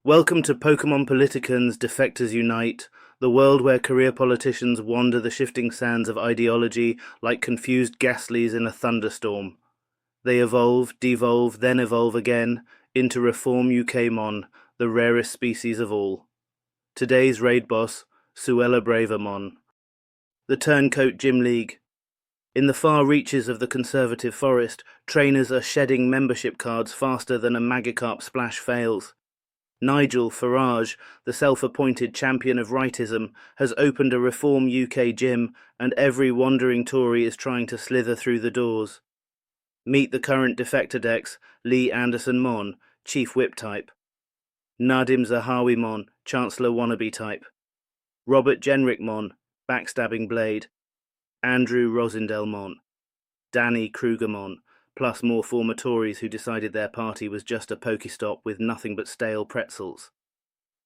Welcome to Pokemon Politicans, Defectors Unite, the world where career politicians wander the shifting sands of ideology like confused ghastlies in a thunderstorm. They evolve, devolve, then evolve again into Reform UK Mon, the rarest species of all. Today's raid boss, Suella Braverman. The Turncoat Gym League. In the far reaches of the Conservative forest, trainers are shedding membership cards faster than a Magikarp splash fails. Nigel Farage, the self-appointed champion of rightism, has opened a Reform UK gym, and every wandering Tory is trying to slither through the doors. Meet the current defector decks: Lee Anderson Mon, Chief Whip type; Nadhim Zahawi Mon, Chancellor wannabe type; Robert Jenrick Mon, Backstabbing Blade; Andrew Rosindell Mon, Danny Kruger Mon, plus more former Tories who decided their party was just a Pokestop with nothing but stale pretzels.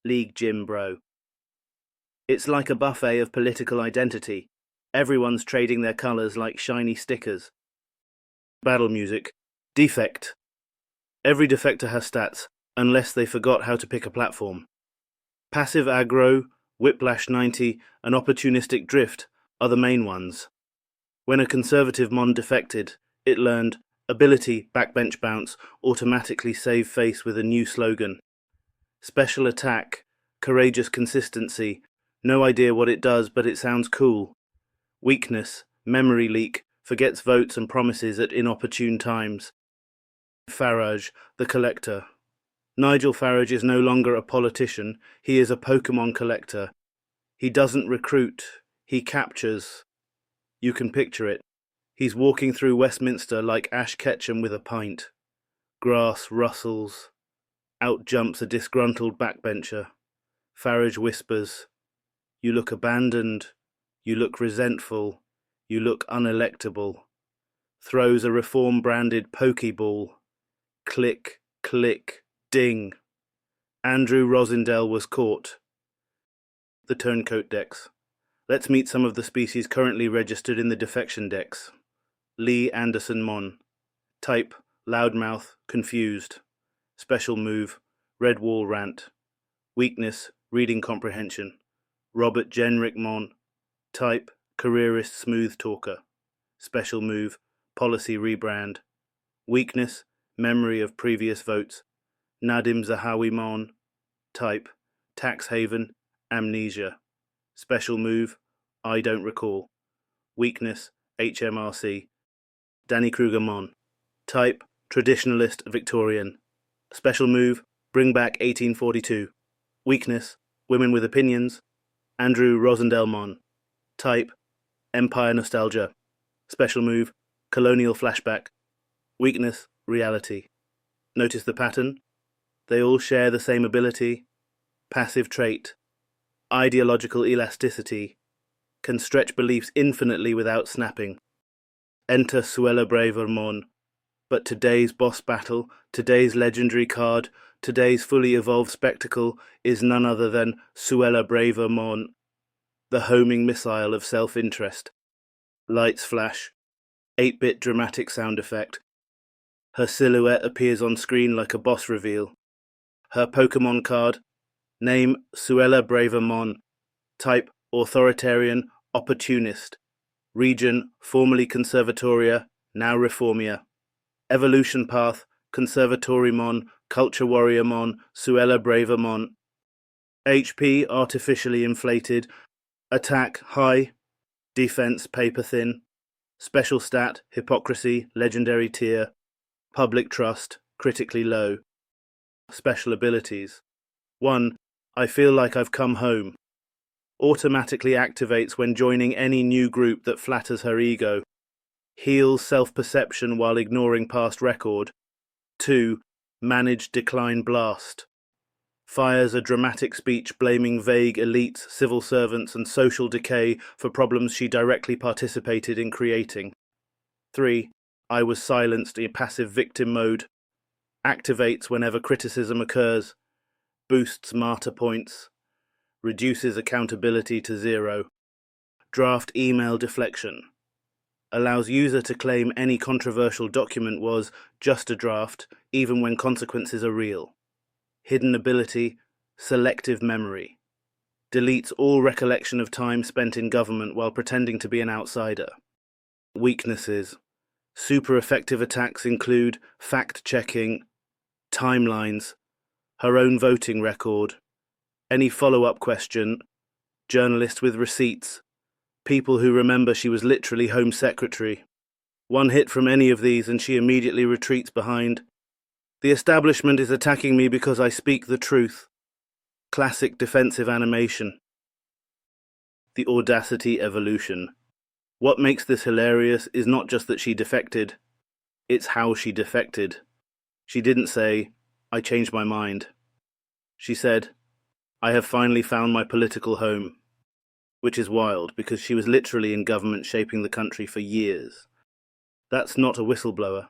League Gym Bro. It's like a buffet of political identity. Everyone's trading their colours like shiny stickers. Battle music. Defect. Every defector has stats, unless they forgot how to pick a platform. Passive aggro, whiplash 90, and opportunistic drift are the main ones. When a Conservative Mon defected, it learned ability, backbench bounce, automatically save face with a new slogan. Special attack, courageous consistency, no idea what it does but it sounds cool. Weakness, memory leak, forgets votes and promises at inopportune times. Farage, the collector. Nigel Farage is no longer a politician, he is a Pokemon collector. He doesn't recruit, he captures. You can picture it. He's walking through Westminster like Ash Ketchum with a pint. Grass rustles. Out jumps a disgruntled backbencher. Farage whispers, "You look abandoned. You look resentful. You look unelectable." Throws a Reform-branded Pokeball. Click, click, ding. Andrew Rosindell was caught. The Turncoat decks. Let's meet some of the species currently registered in the defection decks. Lee Anderson Mon. Type, loudmouth, confused. Special move, red wall rant. Weakness, reading comprehension. Robert Jenrick Mon. Type, careerist smooth talker. Special move, policy rebrand. Weakness, memory of previous votes. Nadhim Zahawi Mon. Type, tax haven, amnesia. Special move, I don't recall. Weakness, HMRC. Danny Kruger Mon. Type, traditionalist Victorian. Special move, bring back 1842. Weakness, women with opinions. Andrew Rosindell Mon. Type, empire nostalgia. Special move, colonial flashback. Weakness, reality. Notice the pattern? They all share the same ability. Passive trait. Ideological elasticity. Can stretch beliefs infinitely without snapping. Enter Suella Braverman. But today's boss battle, today's legendary card, today's fully evolved spectacle is none other than Suella Braverman, the homing missile of self-interest. Lights flash. 8-bit dramatic sound effect. Her silhouette appears on screen like a boss reveal. Her Pokemon card. Name Suella Braverman. Type authoritarian, opportunist. Region formerly Conservatoria, now Reformia. Evolution path, Conservatory Mon, Culture Warrior Mon, Suella Braverman. HP artificially inflated. Attack high. Defense paper thin. Special stat, hypocrisy, legendary tier. Public trust, critically low. Special abilities. 1. I feel like I've come home. Automatically activates when joining any new group that flatters her ego. Heals self-perception while ignoring past record. 2. Manage decline blast. Fires a dramatic speech blaming vague elites, civil servants and social decay for problems she directly participated in creating. 3. I was silenced in passive victim mode. Activates whenever criticism occurs. Boosts martyr points. Reduces accountability to 0. Draft email deflection. Allows user to claim any controversial document was just a draft, even when consequences are real. Hidden ability, selective memory. Deletes all recollection of time spent in government while pretending to be an outsider. Weaknesses. Super effective attacks include fact-checking, timelines, her own voting record, any follow-up question, journalists with receipts, people who remember she was literally Home Secretary. One hit from any of these and she immediately retreats behind, "The establishment is attacking me because I speak the truth." Classic defensive animation. The audacity evolution. What makes this hilarious is not just that she defected, it's how she defected. She didn't say, "I changed my mind." She said, "I have finally found my political home." Which is wild, because she was literally in government shaping the country for years. That's not a whistleblower.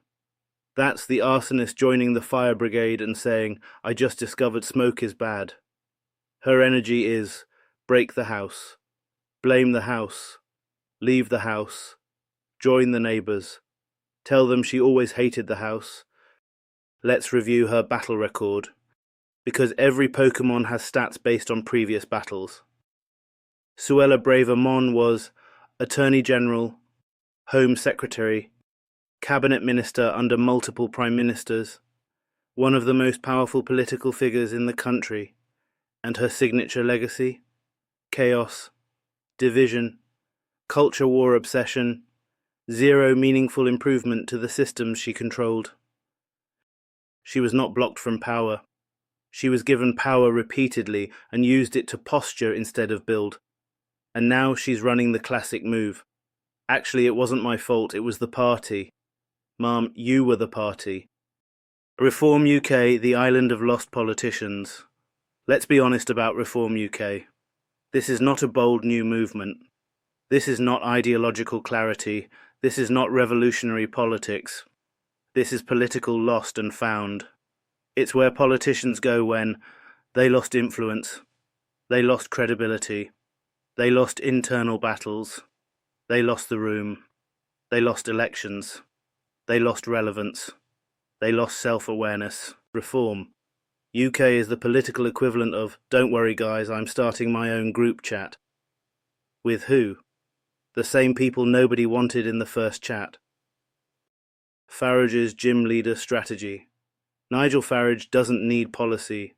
That's the arsonist joining the fire brigade and saying, "I just discovered smoke is bad." Her energy is, break the house, blame the house, leave the house, join the neighbours, tell them she always hated the house. Let's review her battle record, because every Pokémon has stats based on previous battles. Suella Braverman was Attorney General, Home Secretary, Cabinet Minister under multiple Prime Ministers, one of the most powerful political figures in the country, and her signature legacy? Chaos, division, culture war obsession, zero meaningful improvement to the systems she controlled. She was not blocked from power. She was given power repeatedly and used it to posture instead of build. And now she's running the classic move. "Actually, it wasn't my fault, it was the party." Mom, you were the party. Reform UK, the island of lost politicians. Let's be honest about Reform UK. This is not a bold new movement. This is not ideological clarity. This is not revolutionary politics. This is political lost and found. It's where politicians go when they lost influence, they lost credibility, they lost internal battles, they lost the room, they lost elections, they lost relevance, they lost self-awareness. Reform. UK is the political equivalent of, "Don't worry guys, I'm starting my own group chat." With who? The same people nobody wanted in the first chat. Farage's gym leader strategy. Nigel Farage doesn't need policy.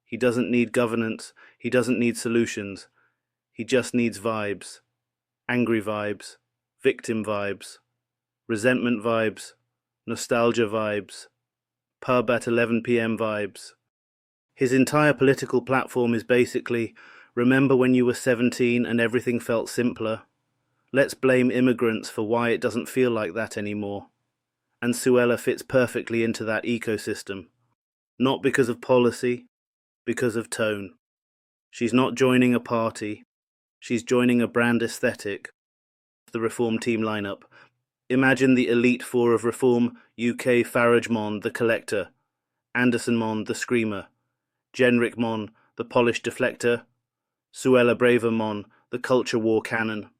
He doesn't need governance. He doesn't need solutions. He just needs vibes. Angry vibes. Victim vibes. Resentment vibes. Nostalgia vibes. Pub at 11 p.m. vibes. His entire political platform is basically, remember when you were 17 and everything felt simpler? Let's blame immigrants for why it doesn't feel like that anymore. And Suella fits perfectly into that ecosystem. Not because of policy, because of tone. She's not joining a party. She's joining a brand aesthetic. The Reform team lineup. Imagine the elite four of Reform UK: Farage Mon, the collector, Anderson Mon, the screamer, Jenrick Mon, the polished deflector, Suella Braverman, the culture war cannon.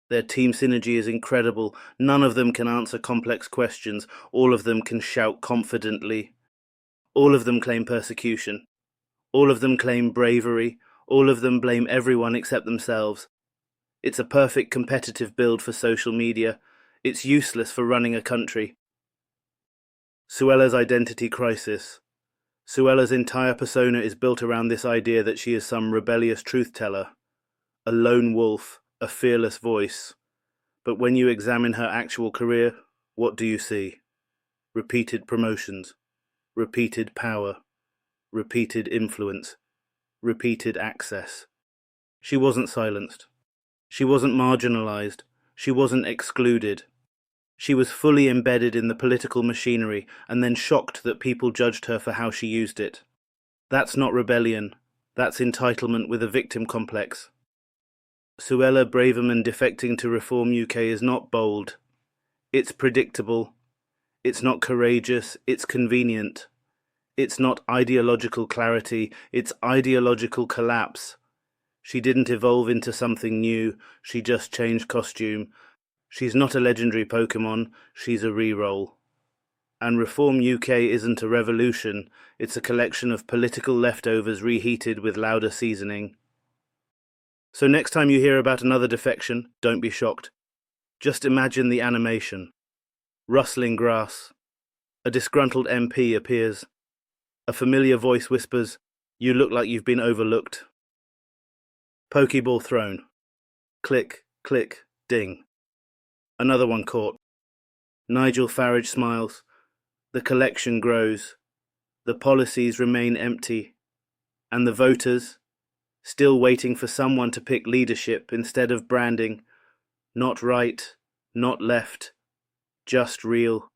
Their team synergy is incredible. None of them can answer complex questions. All of them can shout confidently. All of them claim persecution. All of them claim bravery. All of them blame everyone except themselves. It's a perfect competitive build for social media. It's useless for running a country. Suella's identity crisis. Suella's entire persona is built around this idea that she is some rebellious truth-teller, a lone wolf, a fearless voice. But when you examine her actual career, what do you see? Repeated promotions, repeated power, repeated influence, repeated access. She wasn't silenced. She wasn't marginalized. She wasn't excluded. She was fully embedded in the political machinery and then shocked that people judged her for how she used it. That's not rebellion. That's entitlement with a victim complex. Suella Braverman defecting to Reform UK is not bold. It's predictable. It's not courageous. It's convenient. It's not ideological clarity. It's ideological collapse. She didn't evolve into something new. She just changed costume. She's not a legendary Pokémon. She's a re-roll. And Reform UK isn't a revolution, it's a collection of political leftovers reheated with louder seasoning. So next time you hear about another defection, don't be shocked. Just imagine the animation. Rustling grass. A disgruntled MP appears. A familiar voice whispers, "You look like you've been overlooked." Pokeball thrown. Click, click, ding. Another one caught. Nigel Farage smiles. The collection grows. The policies remain empty. And the voters, still waiting for someone to pick leadership instead of branding. Not right, not left, just real.